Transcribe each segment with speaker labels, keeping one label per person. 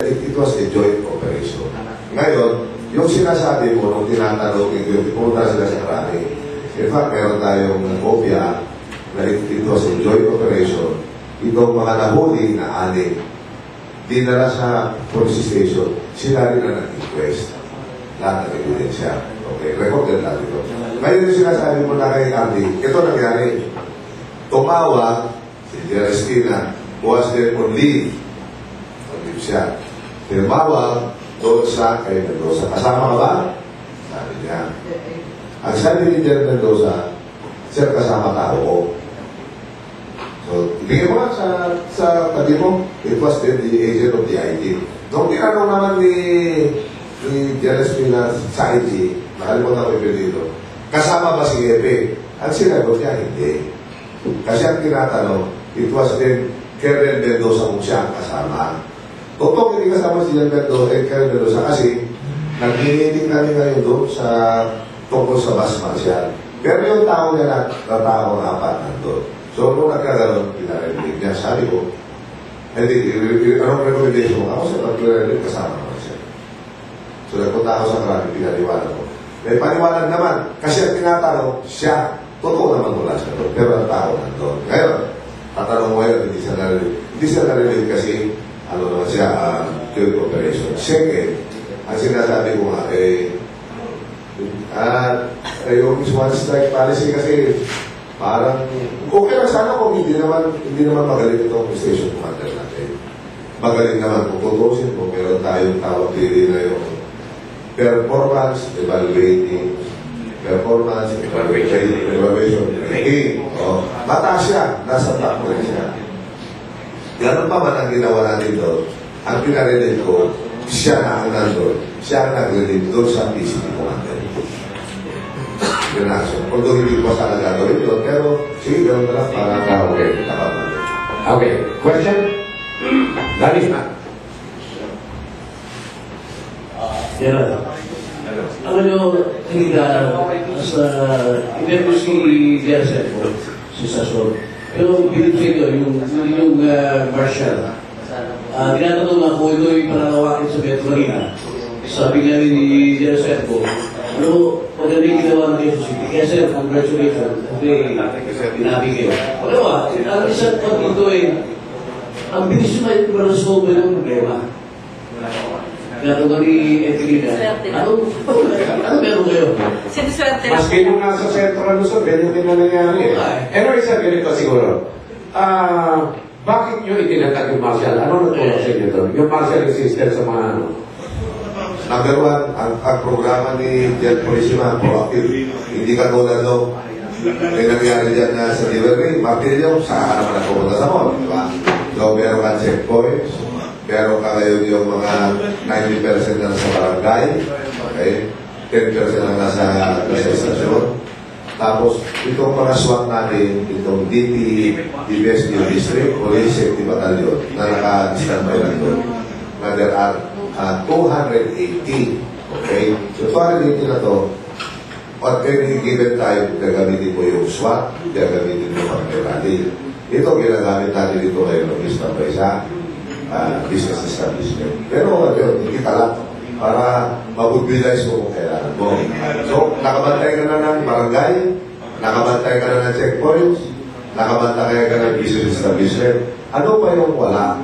Speaker 1: It was a joint operation. Ngayon, yung sinasabi mo nung tinatanong yung pumunta sila sa Krani, in fact, meron tayong kopya na it was a joint operation. Itong mga nahuli na anim, dinala sa police station, sila rin na nag-request. Lahat ng ebidensya. Okay, record din natin ito. Ngayon yung sinasabi mo na kay Andy, ito nangyari. Tumawag, si Jerestina, was there on leave. On leave siya. Tumawag doon sa kay Mendoza. Kasama ka ba? Sabi niya. Ang sabi ni Jerry Mendoza, sir, kasama tao ko. So, tingin mo sa tabi mo, it was then the agent of the IG. Nung tinanong naman ni Jerry Espina sa IG, nakalimutan ko yung dito, kasama ba si Epe? Ang sinagot niya, hindi. Kasi ang tinatanong, it was then Colonel Mendoza kung siya ang kasama. Totoo, hindi kasama si Colonel Mendoza kasi nag-meeting kami ngayon doon sa tungkol sa bus martial. Pero yung tao niya na tao na apat nandun. So, nung nagkaganon, pinarinig niya, sabi ko, hindi, anong recommendation mo? Ako sa pag-recommend, kasama naman siya. So, nagpunta ako sa Krani, pinaliwanag ko. May paliwanag naman, kasi ang tinatanong, siya, totoo naman wala siya doon, pero ang tao nandun. Ngayon, tatanong mo ngayon, hindi siya narinig. Hindi siya narinig kasi, ano naman siya, joint operation. Second, ang sinasabi ko nga, yung one strike policy kasi, parang, okay lang sana kung hindi naman magaling itong station commander natin. Magaling naman kung tutusin kung meron tayong tawag dili na yung performance, evaluation, rating. Mataas siya, nasa top mo siya. Ganun pa man ang ginawa natin doon, ang pinarinig ko, siya na ang nandun, siya ang nag-relieve doon sa PCP commander. Although hindi ko sana gagawin doon, pero sige, gawin na lang para okay.
Speaker 2: Okay. Question? Dalis na.
Speaker 3: Yan. Ano nyo, hindi na sa interview si Jersey po, si Sasol. Pero bilib sa ito, yung Marshall. Tinatanong nga kung ito'y pananawakin sa Metro Manila. Sabi nga ni Jersey po, ano, magaling ginawa ng Quezon City. Kaya sir, congratulations. Kasi pinabi kayo. Pagkawa, ang isang pag dito ang bilis na i-resolve yung problema. Kaya ito ni Evelina, ano meron kayo?
Speaker 4: Siniswerte lang.
Speaker 2: Maski nung nasa Central Luzon, ganyan din na nangyari. Anyway, sir, ganito siguro. Bakit nyo itinatag yung martial? Ano nagtulong sa inyo doon? Yung martial resistance sa mga ano?
Speaker 1: Number one, ang programa ni Jet Purisima, proactive. Hindi ka tulad nung may nangyari dyan na sa Liverpool, martilyo, saka naman na pumunta sa mall, di ba? So, meron ka checkpoints, meron ka ngayon yung mga 90% na nasa barangay, okay? 10% na nasa estasyon. Tapos, itong mga SWAT natin, itong DP, DBS New District, Police Safety Battalion, na naka-standby lang doon. Na there are 280. Okay? So, 280 na to, at any given time, gagamitin mo yung SWAT, gagamitin mo yung rally. Ito, ginagamit natin dito ngayon ng standby sa business establishment. Pero, hindi ka lang para mabubilize mo kung kailangan mo. So, nakabantay ka na ng barangay, nakabantay ka na ng checkpoints, nakabantay ka ng business establishment. Ano pa yung wala?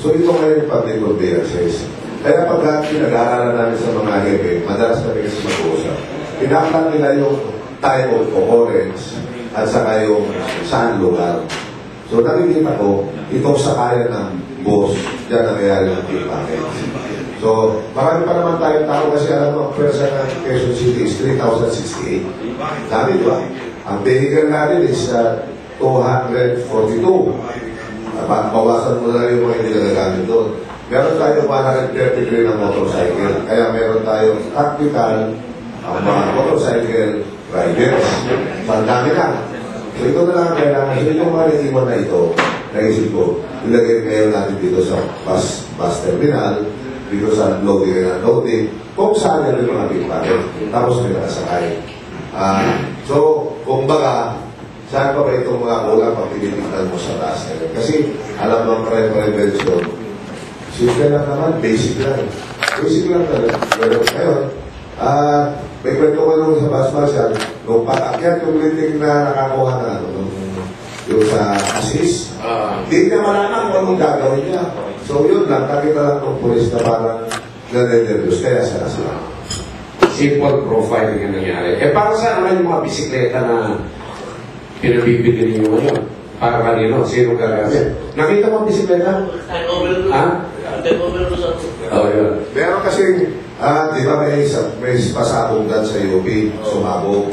Speaker 1: So, ito ngayon public conveyances. Kaya pagka pinag-aaralan namin sa mga hepe, madalas kami kasi mag-uusap. Pinaklan nila yung time of occurrence at saka yung saan lugar. So, nakikita ko, itong sakayan ng boss, dyan nangyayari ng pickpockets. So, marami pa naman tayong tao kasi alam mo, ang pwersa ng Quezon City is 3,068. Dami, di ba? Ang vehicle natin is 242. Bawasan mo na yung mga hindi nagagamit doon. Meron tayong 133 na motorcycle. Kaya meron tayong tactical mga motorcycle riders. Pandami na. So, ito na lang ang kailangan. So, itong mga naiwan na ito, naisip ko, ilagay ngayon natin dito sa bus terminal, dito sa loading and unloading, kung saan yung mga pickpocket. Tapos may nakasakay. So, kumbaga, saan pa ba itong mga kulang pag tinitignan mo sa taas? Kasi, alam mo ang crime prevention, Simple lang naman, basic lang. Basic lang talaga. Pero ngayon, may kwento ko naman sa bus marshal, nung patakyat yung meeting na nakakuha na yung sa assist, hindi niya malaman kung anong gagawin niya. So yun lang, nakita lang ng polis na parang nare-nervous, kaya siya nasa.
Speaker 2: Simple profiling ang nangyari. Para saan naman yung mga bisikleta na pinabibili niyo ngayon? Para kanino? Sino gagamit? Nakita mo ang bisikleta? Ha? Oh, yun.
Speaker 1: Pero kasi, di ba may pasabong dyan sa UP, sumabog.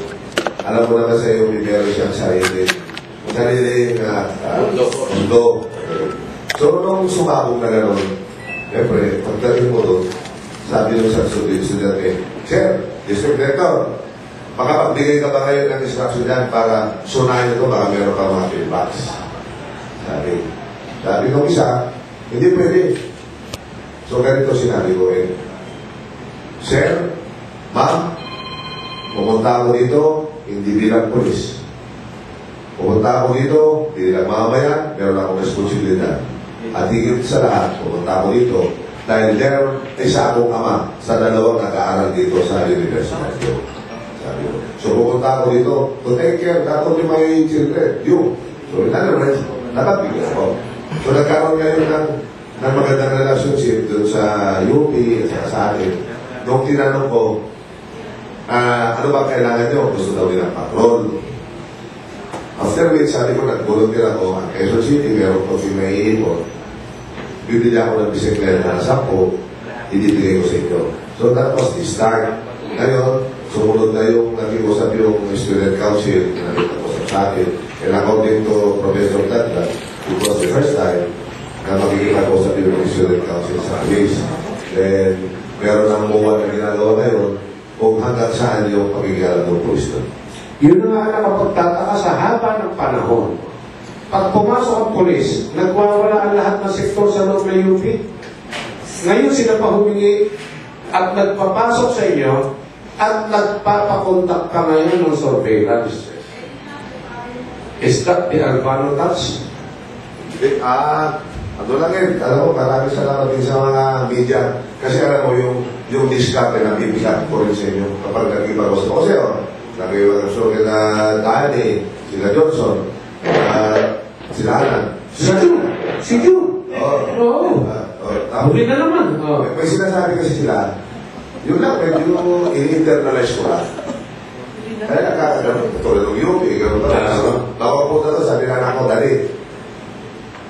Speaker 1: Alam mo naman sa UP, meron siyang sarili mundo. So, nung sumabog na gano'n, siyempre, pagdating mo doon, sabi nung sa estudyante, Sir, District Director, makapagbigay ka ba ngayon ng instruction dyan para sunayin ito, baka meron ka mga feedbacks. Sabi nung isa, hindi pwede. So, ganito sinabi ko Sir, Ma'am, pumunta ako dito, hindi bilang polis. Pumunta ako dito, hindi lang mamaya, meron akong responsibilidad. At higit sa lahat, pumunta ako dito, dahil there isa akong ama sa dalawang nag-aaral dito sa University. Sabi ko. So, pumunta ako dito, to take care, not only my children, you. So, in other words, nakapigil ako. So, nagkaroon ngayon ng magandang relationship doon sa UP at sa akin. Nung tinanong ko, ano ba kailangan nyo? Gusto daw nilang patrol. After which, sabi ko, nag-volunteer ako ang Quezon City, meron ko may-iipon. Bibili ako ng bisikleta na 10, ibibigay ko sa inyo. So that was the start. Ngayon, sumunod na yung nag-iusap yung student council, nag-iusap sa akin. And according to Professor Tadla, it was the first time na makikipag-usap yung student council sa case. Then, meron ang MOA na ginagawa ngayon kung hanggang saan yung pagkikialam ng police doon.
Speaker 2: Yun na nga nakapagtataka sa haba ng panahon. Pag pumasok ang polis, nagwawala ang lahat ng sektor sa loob ng UP. Ngayon sila pa humingi at nagpapasok sa inyo at nagpapakontak ka ngayon ng surveillance. Is that the Albano touch?
Speaker 1: Ano lang alam mo, maraming salamat din sa mga media. Kasi alam mo, yung discount na nabibigat ko rin sa inyo kapag nag-ibagos ko. Kasi nag-ibagos ko kina Danny, sila Johnson, sila Alan.
Speaker 2: Si June. Oo. Huli na naman.
Speaker 1: May sinasabi kasi sila, yun lang, medyo in-internalize ko lang. Kaya nakakagano, tulad ng UP, gano'n ba? Bawang po na to, sabi na ako, dali.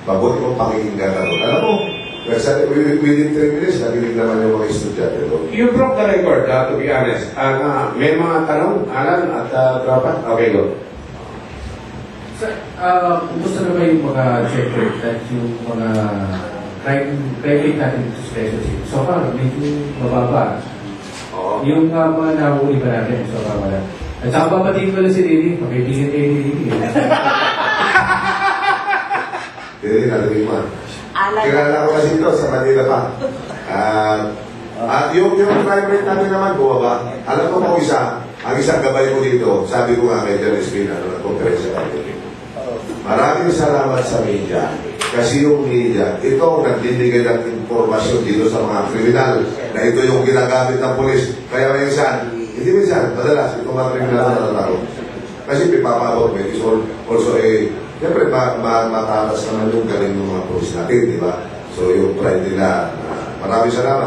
Speaker 1: Mabuti mong pakikinggan ako. Alam mo, within 3 minutes, nagilig naman yung mga estudyante doon.
Speaker 2: You broke the record, to be honest. May mga tanong, Alan at Tropa? Okay, go.
Speaker 4: Sir, kumusta na ba yung mga checkpoint at yung mga crime rate natin sa Quezon City? So far, medyo mababa.
Speaker 2: Oo.
Speaker 4: Yung mga nahuli ba natin, so far wala. At saka papatiin ko lang si Dini, pakibigyan kayo ni Dini.
Speaker 1: Dili, nalagay mo. Kilala ko kasi ito sa Manila pa. At yung crime rate natin naman, bumaba. Alam ko po ang isang gabay ko dito, sabi ko nga kay Dennis Pina, nag-conference tayo. Maraming salamat sa media. Kasi yung media, ito ang nagbibigay ng informasyon dito sa mga kriminal na ito yung ginagamit ng polis. Kaya minsan, hindi minsan, madalas, itong mga kriminal na natatago. Kasi pipapabot, may also siyempre, matatas naman yung galing ng mga polis natin, di ba? So, yung pride nila, maraming salamat.